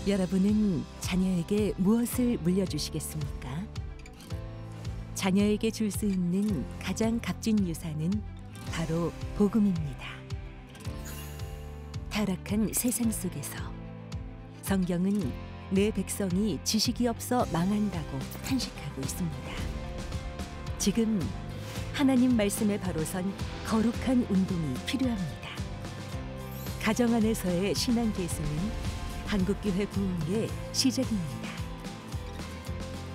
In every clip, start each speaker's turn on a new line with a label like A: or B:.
A: 여러분은 자녀에게 무엇을 물려주시겠습니까? 자녀에게 줄 수 있는 가장 값진 유산은 바로 복음입니다. 타락한 세상 속에서 성경은 내 백성이 지식이 없어 망한다고 탄식하고 있습니다. 지금 하나님 말씀에 바로 선 거룩한 운동이 필요합니다. 가정 안에서의 신앙 계승은 한국교회 부흥의 시작입니다.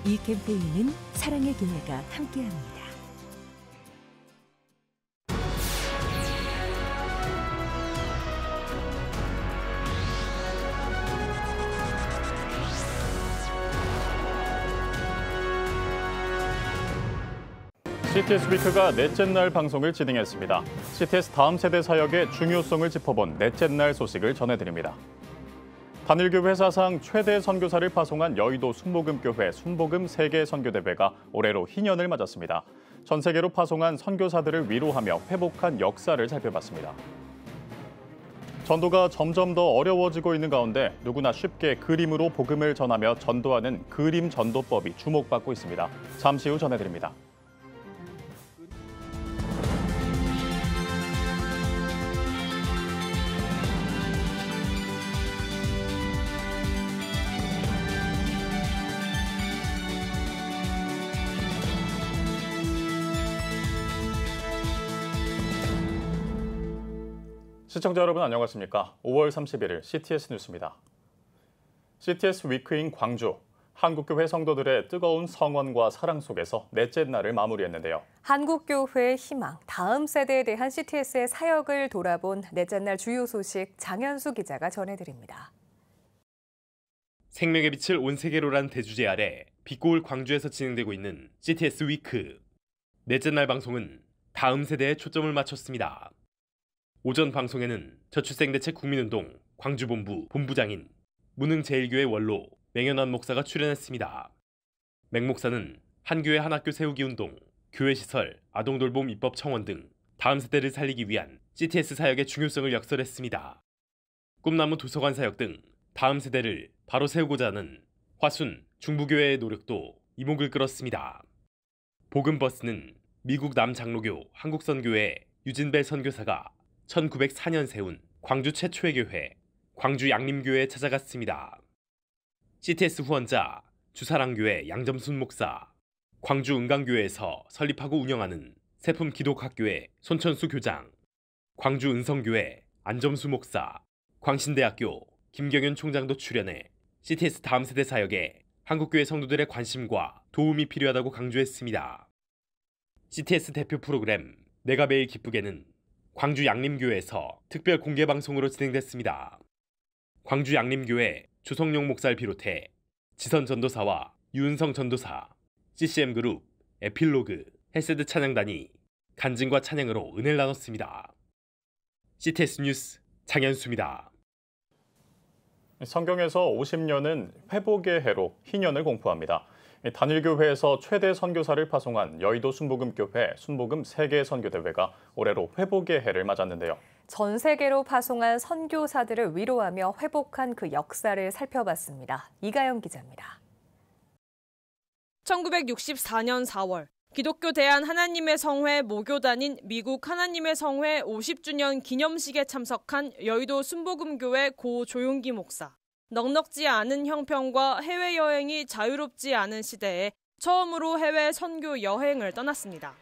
A: 이 캠페인은 사랑의 교회가 함께합니다.
B: CTS 위크가 넷째 날 방송을 진행했습니다. CTS 다음 세대 사역의 중요성을 짚어본 넷째 날 소식을 전해드립니다. 단일교회 사상 최대 선교사를 파송한 여의도 순복음교회 순복음 세계 선교대회가 올해로 희년을 맞았습니다. 전 세계로 파송한 선교사들을 위로하며 회복한 역사를 살펴봤습니다. 전도가 점점 더 어려워지고 있는 가운데 누구나 쉽게 그림으로 복음을 전하며 전도하는 그림 전도법이 주목받고 있습니다. 잠시 후 전해드립니다. 시청자 여러분 안녕하십니까? 5월 31일 CTS 뉴스입니다. CTS 위크인 광주, 한국교회 성도들의 뜨거운 성원과 사랑 속에서 넷째 날을 마무리했는데요.
C: 한국교회의 희망, 다음 세대에 대한 CTS의 사역을 돌아본 넷째 날 주요 소식 장현수 기자가 전해드립니다.
D: 생명의 빛을 온 세계로란 대주제 아래 빛고울 광주에서 진행되고 있는 CTS 위크. 넷째 날 방송은 다음 세대에 초점을 맞췄습니다. 오전 방송에는 저출생대책 국민운동 광주본부 본부장인 문흥제일교회 원로 맹연환 목사가 출연했습니다. 맹 목사는 한교회 한학교 세우기 운동, 교회시설, 아동돌봄 입법 청원 등 다음 세대를 살리기 위한 CTS 사역의 중요성을 역설했습니다. 꿈나무 도서관 사역 등 다음 세대를 바로 세우고자 하는 화순 중부교회의 노력도 이목을 끌었습니다. 복음버스는 미국 남장로교 한국선교회 유진벨 선교사가 1904년 세운 광주 최초의 교회, 광주 양림교회에 찾아갔습니다. CTS 후원자 주사랑교회 양점순 목사, 광주 은강교회에서 설립하고 운영하는 세품 기독학교회 손천수 교장, 광주 은성교회 안점수 목사, 광신대학교 김경윤 총장도 출연해 CTS 다음 세대 사역에 한국교회 성도들의 관심과 도움이 필요하다고 강조했습니다. CTS 대표 프로그램 내가 매일 기쁘게는 광주 양림교회에서 특별 공개 방송으로 진행됐습니다. 광주 양림교회 조성용 목사를 비롯해 지선 전도사와 유은성 전도사, CCM그룹, 에필로그, 헬세드 찬양단이 간증과 찬양으로 은혜를 나눴습니다. CTS 뉴스 장현수입니다.
B: 성경에서 50년은 회복의 해로 희년을 공포합니다. 단일교회에서 최대 선교사를 파송한 여의도 순복음교회 순복음 세계 선교대회가 올해로 회복의 해를 맞았는데요.
C: 전 세계로 파송한 선교사들을 위로하며 회복한 그 역사를 살펴봤습니다. 이가영 기자입니다.
E: 1964년 4월 기독교 대한 하나님의 성회 모교단인 미국 하나님의 성회 50주년 기념식에 참석한 여의도 순복음교회 고 조용기 목사. 넉넉지 않은 형편과 해외여행이 자유롭지 않은 시대에 처음으로 해외 선교 여행을 떠났습니다.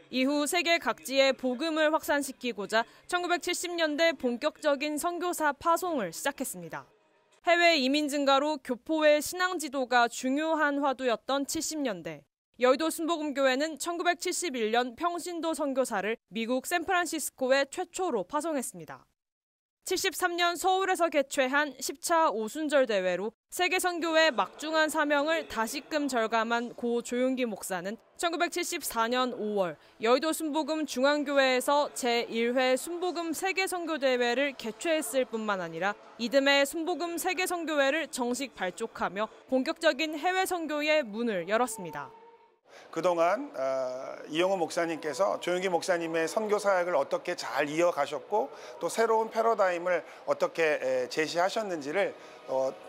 E: 이후 세계 각지에 복음을 확산시키고자 1970년대 본격적인 선교사 파송을 시작했습니다. 해외 이민 증가로 교포의 신앙 지도가 중요한 화두였던 70년대. 여의도 순복음교회는 1971년 평신도 선교사를 미국 샌프란시스코에 최초로 파송했습니다. 73년 서울에서 개최한 10차 오순절 대회로 세계선교의 막중한 사명을 다시금 절감한 고 조용기 목사는 1974년 5월 여의도 순복음 중앙교회에서 제1회 순복음 세계선교대회를 개최했을 뿐만 아니라 이듬해 순복음 세계선교회를 정식 발족하며 본격적인 해외 선교의 문을 열었습니다.
F: 그동안 이영호 목사님께서 조용기 목사님의 선교 사역을 어떻게 잘 이어가셨고 또 새로운 패러다임을 어떻게 제시하셨는지를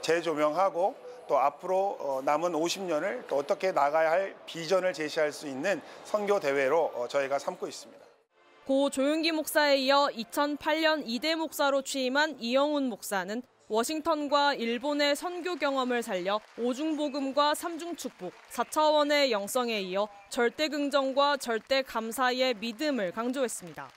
F: 재조명하고 또 앞으로 남은 50년을 또 어떻게 나가야 할 비전을 제시할 수 있는 선교 대회로 저희가 삼고 있습니다.
E: 고 조용기 목사에 이어 2008년 2대 목사로 취임한 이영훈 목사는 워싱턴과 일본의 선교 경험을 살려 오중복음과 삼중축복, 4차원의 영성에 이어 절대긍정과 절대감사의 믿음을 강조했습니다.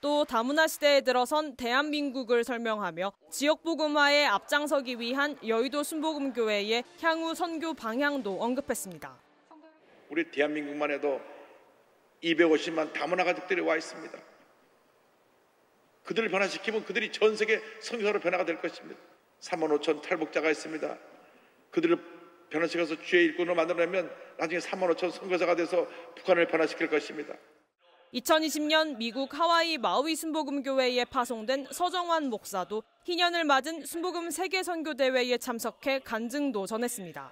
E: 또 다문화 시대에 들어선 대한민국을 설명하며 지역복음화에 앞장서기 위한 여의도 순복음교회의 향후 선교 방향도 언급했습니다.
G: 우리 대한민국만 해도 250만 다문화 가족들이 와 있습니다. 그들을 변화시키면 그들이 전 세계 선교사로 변화가 될 것입니다. 3만 5천 탈북자가 있습니다. 그들을 변화시켜서 주의 일꾼을 만들어내면 나중에 3만 5천 선교사가 돼서 북한을 변화시킬 것입니다.
E: 2020년 미국 하와이 마우이 순복음교회에 파송된 서정환 목사도 희년을 맞은 순복음 세계선교대회에 참석해 간증도 전했습니다.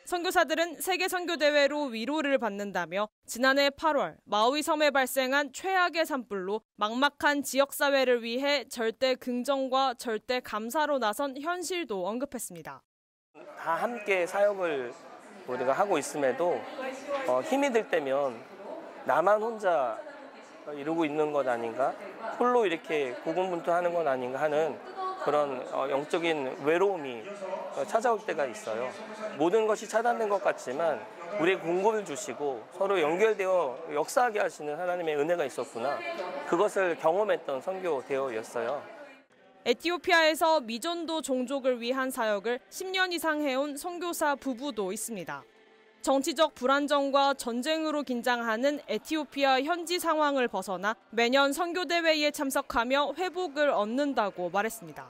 E: 선교사들은 세계선교대회로 위로를 받는다며 지난해 8월 마우이 섬에 발생한 최악의 산불로 막막한 지역사회를 위해 절대 긍정과 절대 감사로 나선 현실도 언급했습니다.
H: 다 함께 사역을 우리가 하고 있음에도 힘이 들 때면 나만 혼자 이러고 있는 것 아닌가, 홀로 이렇게 고군분투하는 것 아닌가 하는 그런 영적인 외로움이 찾아올 때가 있어요. 모든 것이 차단된 것 같지만 우리의 공급을 주시고 서로 연결되어 역사하게 하시는 하나님의 은혜가 있었구나. 그것을 경험했던 선교 대회였어요.
E: 에티오피아에서 미전도 종족을 위한 사역을 10년 이상 해온 선교사 부부도 있습니다. 정치적 불안정과 전쟁으로 긴장하는 에티오피아 현지 상황을 벗어나 매년 선교대회에 참석하며 회복을 얻는다고 말했습니다.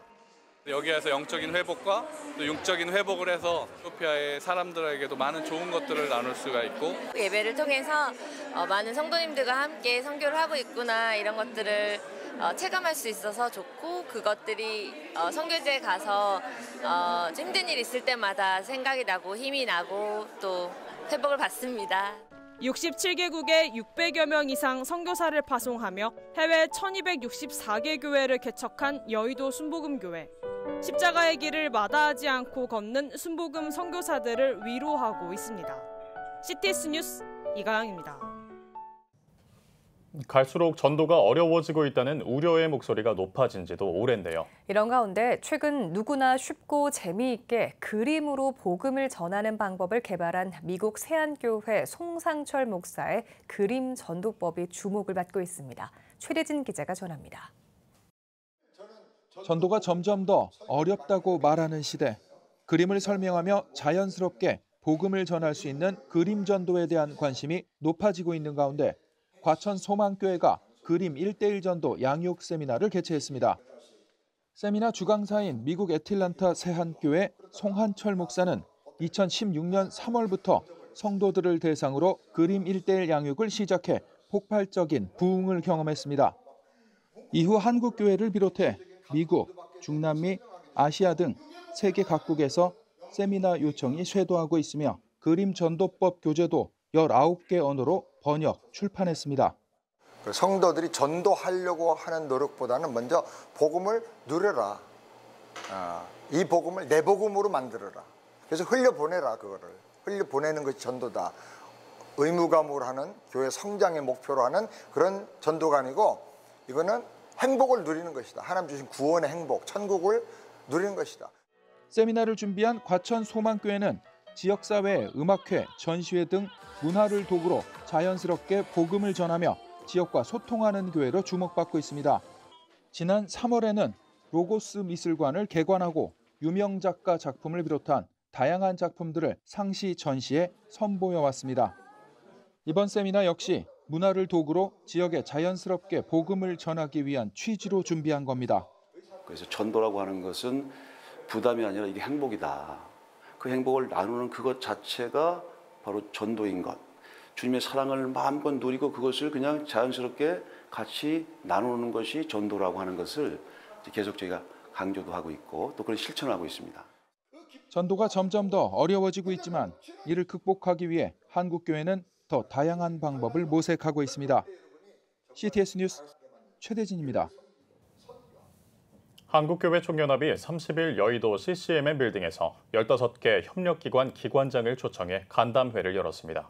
I: 여기에서 영적인 회복과 또 육적인 회복을 해서 에티오피아의 사람들에게도 많은 좋은 것들을 나눌 수가 있고
J: 예배를 통해서 많은 성도님들과 함께 선교를 하고 있구나 이런 것들을 체감할 수 있어서 좋고 그것들이 선교지에 가서 힘든 일 있을 때마다 생각이 나고 힘이 나고 또 회복을 받습니다.
E: 67개국에 600여 명 이상 선교사를 파송하며 해외 1264개 교회를 개척한 여의도 순복음교회. 십자가의 길을 마다하지 않고 걷는 순복음 선교사들을 위로하고 있습니다. CTS 뉴스 이가영입니다.
B: 갈수록 전도가 어려워지고 있다는 우려의 목소리가 높아진 지도 오랜데요.
C: 이런 가운데 최근 누구나 쉽고 재미있게 그림으로 복음을 전하는 방법을 개발한 미국 세안교회 송상철 목사의 그림 전도법이 주목을 받고 있습니다. 최대진 기자가 전합니다.
K: 전도가 점점 더 어렵다고 말하는 시대. 그림을 설명하며 자연스럽게 복음을 전할 수 있는 그림 전도에 대한 관심이 높아지고 있는 가운데 과천 소망교회가 그림 1:1 전도 양육 세미나를 개최했습니다. 세미나 주강사인 미국 애틀랜타 세한교회 송한철 목사는 2016년 3월부터 성도들을 대상으로 그림 1:1 양육을 시작해 폭발적인 부흥을 경험했습니다. 이후 한국교회를 비롯해 미국, 중남미, 아시아 등 세계 각국에서 세미나 요청이 쇄도하고 있으며 그림 전도법 교재도 19개 언어로 번역, 출판했습니다.
L: 성도들이 전도하려고 하는 노력보다는 먼저 복음을 누려라. 이 복음을 내 복음으로 만들어라. 그래서 흘려보내라. 그거를. 흘려보내는 것이 전도다. 의무감으로 하는 교회 성장의 목표로 하는 그런 전도가 아니고 이거는 행복을 누리는 것이다. 하나님 주신 구원의 행복, 천국을 누리는 것이다.
K: 세미나를 준비한 과천 소망교회는 지역사회, 음악회, 전시회 등 문화를 도구로 자연스럽게 복음을 전하며 지역과 소통하는 교회로 주목받고 있습니다. 지난 3월에는 로고스 미술관을 개관하고 유명 작가 작품을 비롯한 다양한 작품들을 상시 전시해 선보여왔습니다. 이번 세미나 역시 문화를 도구로 지역에 자연스럽게 복음을 전하기 위한 취지로 준비한 겁니다.
M: 그래서 전도라고 하는 것은 부담이 아니라 이게 행복이다. 그 행복을 나누는 그것 자체가 바로 전도인 것. 주님의 사랑을 마음껏 누리고 그것을 그냥 자연스럽게 같이 나누는 것이 전도라고 하는 것을 계속 저희가 강조도 하고 있고 또 그걸 실천하고 있습니다.
K: 전도가 점점 더 어려워지고 있지만 이를 극복하기 위해 한국교회는 더 다양한 방법을 모색하고 있습니다. CTS 뉴스 최대진입니다.
B: 한국교회 총연합이 30일 여의도 CCMM 빌딩에서 15개 협력기관 기관장을 초청해 간담회를 열었습니다.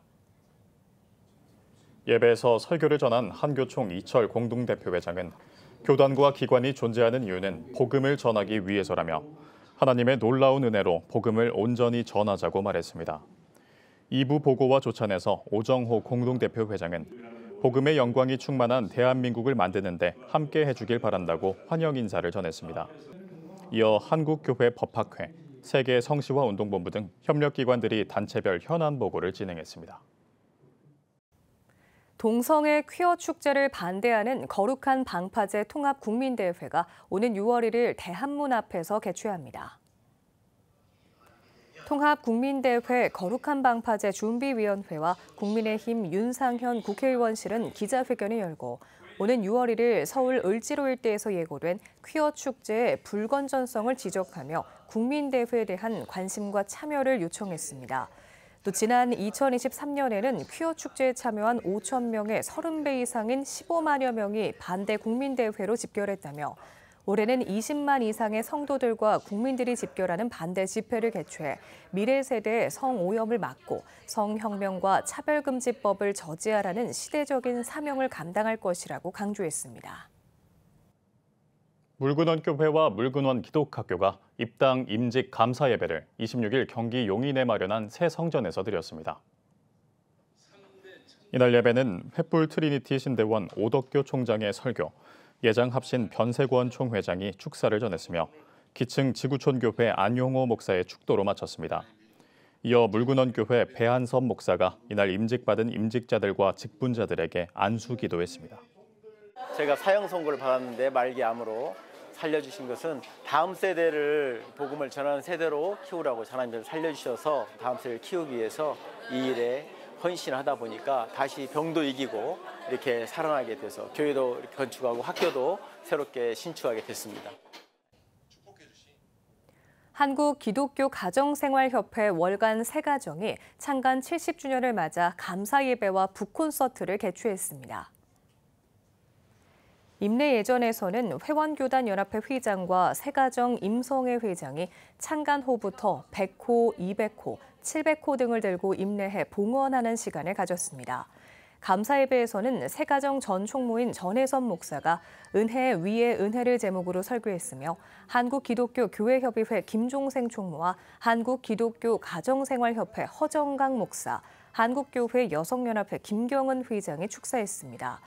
B: 예배에서 설교를 전한 한교총 이철 공동대표회장은 교단과 기관이 존재하는 이유는 복음을 전하기 위해서라며 하나님의 놀라운 은혜로 복음을 온전히 전하자고 말했습니다. 2부 보고와 조찬에서 오정호 공동대표회장은 복음의 영광이 충만한 대한민국을 만드는 데 함께 해주길 바란다고 환영 인사를 전했습니다. 이어 한국교회 법학회, 세계 성시화 운동본부 등 협력기관들이 단체별 현안 보고를 진행했습니다.
C: 동성애 퀴어 축제를 반대하는 거룩한 방파제 통합국민대회가 오는 6월 1일 대한문 앞에서 개최합니다. 통합국민대회 거룩한 방파제 준비위원회와 국민의힘 윤상현 국회의원실은 기자회견을 열고 오는 6월 1일 서울 을지로 일대에서 예고된 퀴어 축제의 불건전성을 지적하며 국민대회에 대한 관심과 참여를 요청했습니다. 또 지난 2023년에는 퀴어 축제에 참여한 5천 명의 30배 이상인 15만여 명이 반대 국민대회로 집결했다며 올해는 20만 이상의 성도들과 국민들이 집결하는 반대 집회를 개최해 미래 세대의 성오염을 막고 성혁명과 차별금지법을 저지하라는 시대적인 사명을 감당할 것이라고 강조했습니다. 물근원 교회와 물근원 기독학교가 입당 임직 감사 예배를 26일 경기 용인에 마련한 새 성전에서 드렸습니다. 이날 예배는 횃불 트리니티 신대원 오덕교 총장의 설교, 예장 합신 변세권 총회장이 축사를 전했으며 기층 지구촌교회 안용호 목사의 축도로 마쳤습니다. 이어 물근원 교회 배한섭 목사가 이날 임직받은 임직자들과 직분자들에게 안수 기도했습니다.
N: 제가 사형 선고를 받았는데 말기암으로 살려주신 것은 다음 세대를 복음을 전하는 세대로 키우라고 하나님께서 살려주셔서 다음 세대를 키우기 위해서 이 일에 헌신하다 보니까 다시 병도 이기고 이렇게 살아나게 돼서 교회도 이렇게 건축하고 학교도 새롭게 신축하게 됐습니다.
C: 한국기독교가정생활협회 월간 새가정이 창간 70주년을 맞아 감사예배와 북콘서트를 개최했습니다. 임례예전에서는 회원교단연합회 회장과 새가정 임성회 회장이 창간호부터 100호, 200호, 700호 등을 들고 임례해 봉헌하는 시간을 가졌습니다. 감사예배에서는 새가정 전 총무인 전혜선 목사가 은혜 위에 은혜를 제목으로 설교했으며 한국기독교교회협의회 김종생 총무와 한국기독교가정생활협회 허정강 목사, 한국교회 여성연합회 김경은 회장이 축사했습니다.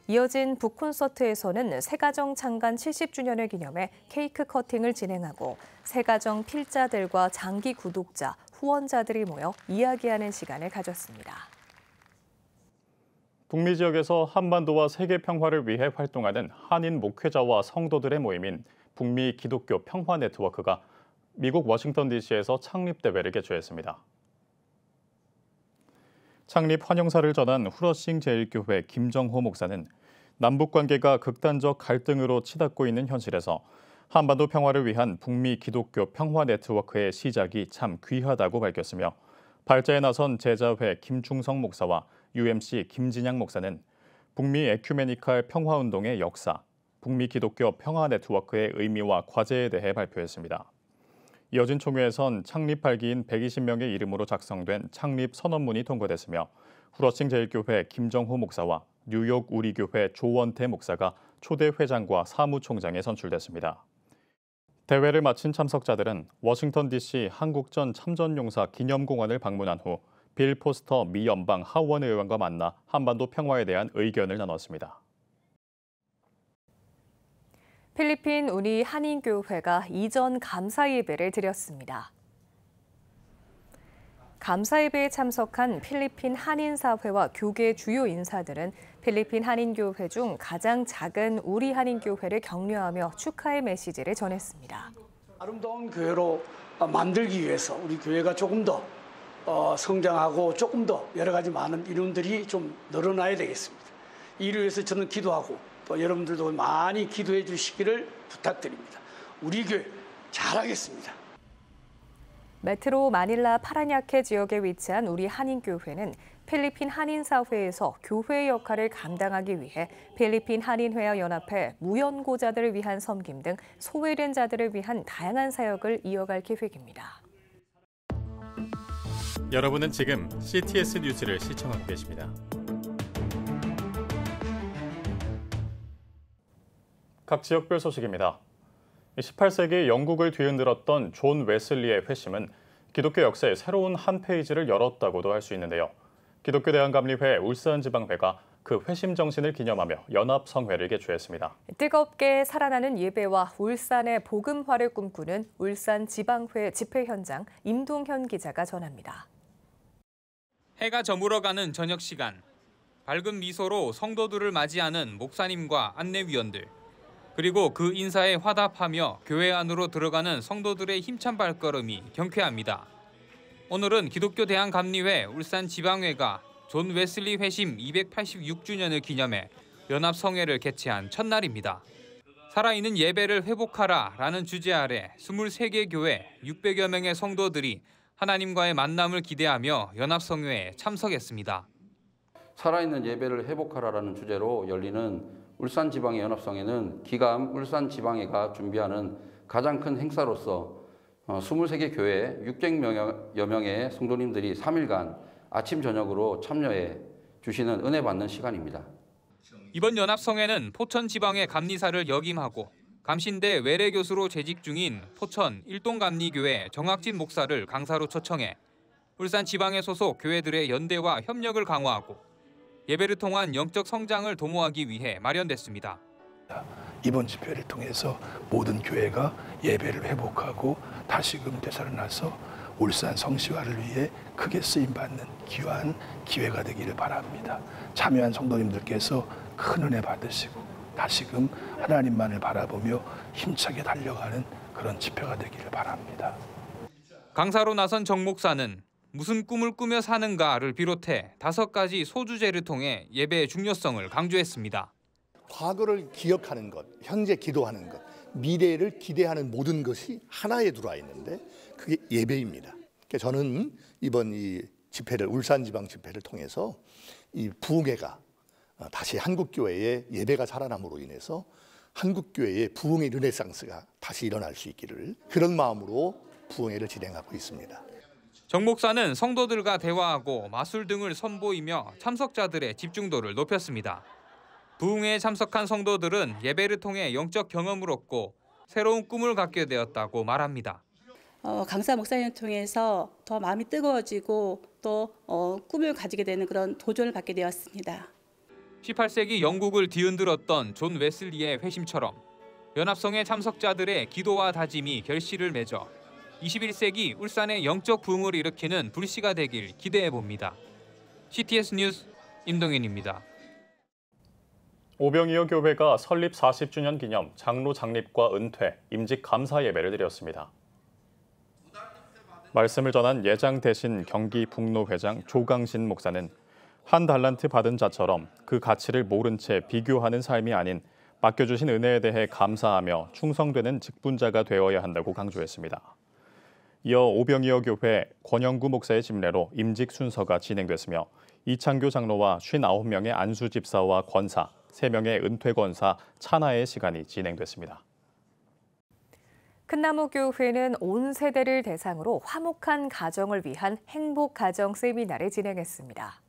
C: 이어진 북콘서트에서는 새가정 창간 70주년을 기념해 케이크 커팅을 진행하고 새가정 필자들과 장기 구독자, 후원자들이 모여 이야기하는 시간을 가졌습니다.
B: 북미 지역에서 한반도와 세계 평화를 위해 활동하는 한인 목회자와 성도들의 모임인 북미 기독교 평화 네트워크가 미국 워싱턴 DC에서 창립대회를 개최했습니다. 창립 환영사를 전한 후러싱 제1교회 김정호 목사는 남북 관계가 극단적 갈등으로 치닫고 있는 현실에서 한반도 평화를 위한 북미 기독교 평화 네트워크의 시작이 참 귀하다고 밝혔으며 발제에 나선 제자회 김충성 목사와 UMC 김진양 목사는 북미 에큐메니칼 평화운동의 역사, 북미 기독교 평화 네트워크의 의미와 과제에 대해 발표했습니다. 이어진 총회에선 창립 8기인 120명의 이름으로 작성된 창립 선언문이 통과됐으며 후러싱 제1교회 김정호 목사와 뉴욕 우리교회 조원태 목사가 초대 회장과 사무총장에 선출됐습니다. 대회를 마친 참석자들은 워싱턴 DC 한국전 참전용사 기념공원을 방문한 후 빌 포스터 미 연방 하원 의원과 만나 한반도 평화에 대한 의견을 나눴습니다.
C: 필리핀 우리 한인교회가 이전 감사예배를 드렸습니다. 감사예배에 참석한 필리핀 한인사회와 교계 주요 인사들은 필리핀 한인교회 중 가장 작은 우리 한인교회를 격려하며 축하의 메시지를 전했습니다.
O: 아름다운 교회로 만들기 위해서 우리 교회가 조금 더 성장하고 조금 더 여러 가지 많은 인원들이 좀 늘어나야 되겠습니다. 이를 위해서 저는 기도하고 또 여러분들도 많이 기도해 주시기를 부탁드립니다. 우리 교회 잘하겠습니다.
C: 메트로 마닐라 파라냐케 지역에 위치한 우리 한인교회는 필리핀 한인사회에서 교회 역할을 감당하기 위해 필리핀 한인회와 연합해 무연고자들을 위한 섬김 등 소외된 자들을 위한 다양한 사역을 이어갈 계획입니다.
B: 여러분은 지금 CTS 뉴스를 시청하고 계십니다. 각 지역별 소식입니다. 18세기 영국을 뒤흔들었던 존 웨슬리의 회심은 기독교 역사의 새로운 한 페이지를 열었다고도 할 수 있는데요. 기독교 대한감리회 울산지방회가 그 회심 정신을 기념하며 연합성회를 개최했습니다.
C: 뜨겁게 살아나는 예배와 울산의 복음화를 꿈꾸는 울산지방회 집회 현장 임동현 기자가 전합니다.
P: 해가 저물어가는 저녁 시간, 밝은 미소로 성도들을 맞이하는 목사님과 안내위원들, 그리고 그 인사에 화답하며 교회 안으로 들어가는 성도들의 힘찬 발걸음이 경쾌합니다. 오늘은 기독교 대한감리회 울산지방회가 존 웨슬리 회심 286주년을 기념해 연합성회를 개최한 첫날입니다. 살아있는 예배를 회복하라라는 주제 아래 23개 교회 600여 명의 성도들이 하나님과의 만남을 기대하며 연합성회에 참석했습니다.
Q: 살아있는 예배를 회복하라라는 주제로 열리는 울산지방의 연합성회는 기감 울산지방회가 준비하는 가장 큰 행사로서 23개 교회 600여 명의 성도님들이 3일간 아침 저녁으로 참여해 주시는 은혜 받는 시간입니다.
P: 이번 연합성회는 포천지방의 감리사를 역임하고 감신대 외래교수로 재직 중인 포천 일동감리교회 정학진 목사를 강사로 초청해 울산지방의 소속 교회들의 연대와 협력을 강화하고 예배를 통한 영적 성장을 도모하기 위해 마련됐습니다.
R: 이번 집회를 통해서 모든 교회가 예배를 회복하고 다시금 되살아나서 울산 성시화를 위해 크게 쓰임받는 귀한 기회가 되기를 바랍니다. 참여한 성도님들께서 큰 은혜 받으시고 다시금 하나님만을 바라보며 힘차게 달려가는 그런 집회가 되기를 바랍니다.
P: 강사로 나선 정 목사는 무슨 꿈을 꾸며 사는가를 비롯해 5가지 소주제를 통해 예배의 중요성을 강조했습니다.
S: 과거를 기억하는 것, 현재 기도하는 것, 미래를 기대하는 모든 것이 하나에 들어와 있는데 그게 예배입니다. 그러니까 저는 이번 이 집회를 울산지방 집회를 통해서 이 부흥회가 다시 한국교회의 예배가 살아남으로 인해서 한국교회의 부흥의 르네상스가 다시 일어날 수 있기를 그런 마음으로 부흥회를 진행하고 있습니다.
P: 정 목사는 성도들과 대화하고 마술 등을 선보이며 참석자들의 집중도를 높였습니다. 부흥회에 참석한 성도들은 예배를 통해 영적 경험을 얻고 새로운 꿈을 갖게 되었다고 말합니다.
T: 강사 목사님을 통해서 더 마음이 뜨거워지고 또 꿈을 가지게 되는 그런 도전을 받게 되었습니다.
P: 18세기 영국을 뒤흔들었던 존 웨슬리의 회심처럼 연합성회 참석자들의 기도와 다짐이 결실을 맺어 21세기 울산의 영적 부흥을 일으키는 불씨가 되길 기대해 봅니다. CTS 뉴스 임동현입니다.
B: 오병이어 교회가 설립 40주년 기념 장로 장립과 은퇴, 임직 감사 예배를 드렸습니다. 말씀을 전한 예장 대신 경기 북로회장 조강신 목사는 한 달란트 받은 자처럼 그 가치를 모른 채 비교하는 삶이 아닌 맡겨주신 은혜에 대해 감사하며 충성되는 직분자가 되어야 한다고 강조했습니다. 이어 오병이어 교회 권영구 목사의 집례로 임직 순서가 진행됐으며 이창교 장로와 59명의 안수 집사와 권사, 3명의 은퇴 권사 찬하의 시간이 진행됐습니다.
C: 큰나무교회는 온 세대를 대상으로 화목한 가정을 위한 행복가정 세미나를 진행했습니다.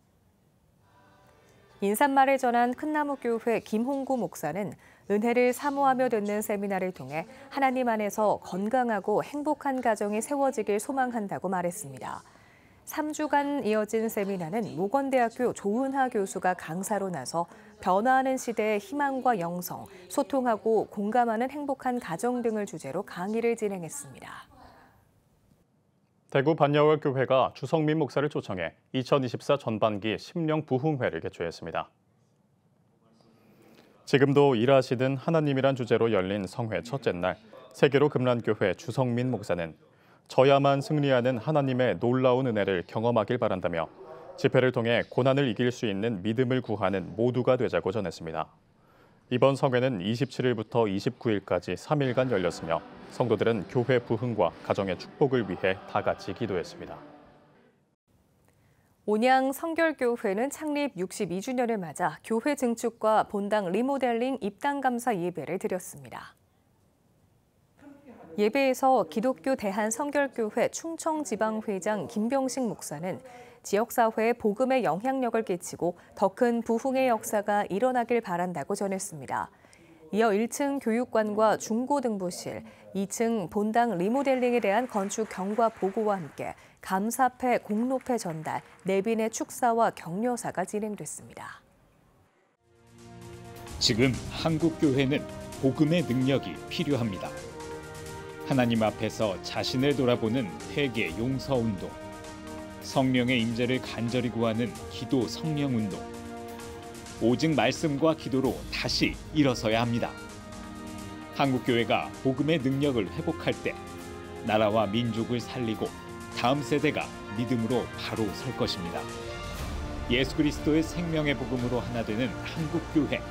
C: 인사말을 전한 큰나무교회 김홍구 목사는 은혜를 사모하며 듣는 세미나를 통해 하나님 안에서 건강하고 행복한 가정이 세워지길 소망한다고 말했습니다. 3주간 이어진 세미나는 모건대학교 조은하 교수가 강사로 나서 변화하는 시대의 희망과 영성, 소통하고 공감하는 행복한 가정 등을 주제로 강의를 진행했습니다.
B: 대구 반야월교회가 주성민 목사를 초청해 2024 전반기 심령 부흥회를 개최했습니다. 지금도 일하시는 하나님이란 주제로 열린 성회 첫째 날, 세계로 금란교회 주성민 목사는 저야만 승리하는 하나님의 놀라운 은혜를 경험하길 바란다며 집회를 통해 고난을 이길 수 있는 믿음을 구하는 모두가 되자고 전했습니다. 이번 성회는 27일부터 29일까지 3일간 열렸으며 성도들은 교회 부흥과 가정의 축복을 위해 다 같이 기도했습니다.
C: 온양 성결교회는 창립 62주년을 맞아 교회 증축과 본당 리모델링 입당 감사 예배를 드렸습니다. 예배에서 기독교 대한성결교회 충청지방회장 김병식 목사는 지역사회에 복음의 영향력을 끼치고 더 큰 부흥의 역사가 일어나길 바란다고 전했습니다. 이어 1층 교육관과 중고등부실, 2층 본당 리모델링에 대한 건축 경과 보고와 함께 감사패, 공로패 전달, 내빈의 축사와 격려사가 진행됐습니다.
U: 지금 한국교회는 복음의 능력이 필요합니다. 하나님 앞에서 자신을 돌아보는 회개 용서 운동, 성령의 임재를 간절히 구하는 기도 성령 운동, 오직 말씀과 기도로 다시 일어서야 합니다. 한국교회가 복음의 능력을 회복할 때 나라와 민족을 살리고 다음 세대가 믿음으로 바로 설 것입니다. 예수 그리스도의 생명의 복음으로 하나 되는 한국교회.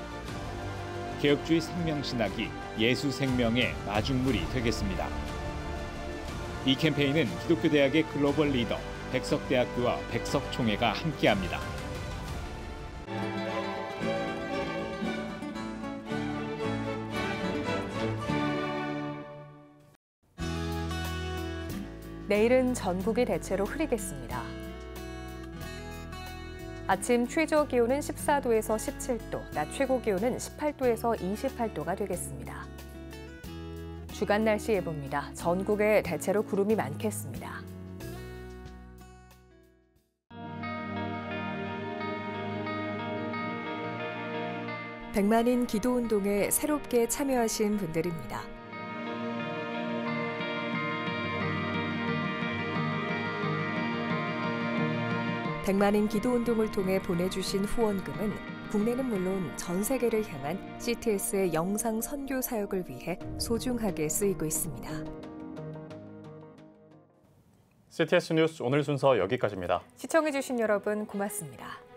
U: 개혁주의 생명신학이 예수 생명의 마중물이 되겠습니다. 이 캠페인은 기독교대학의 글로벌 리더 백석대학교와 백석총회가 함께합니다.
C: 내일은 전국이 대체로 흐리겠습니다. 아침 최저 기온은 14도에서 17도, 낮 최고 기온은 18도에서 28도가 되겠습니다. 주간 날씨 예보입니다. 전국에 대체로 구름이 많겠습니다. 백만인 기도운동에 새롭게 참여하신 분들입니다. 백만인 기도운동을 통해 보내주신 후원금은 국내는 물론 전 세계를 향한 CTS의 영상 선교 사역을 위해 소중하게 쓰이고 있습니다.
B: CTS 뉴스 오늘 순서 여기까지입니다.
C: 시청해주신 여러분 고맙습니다.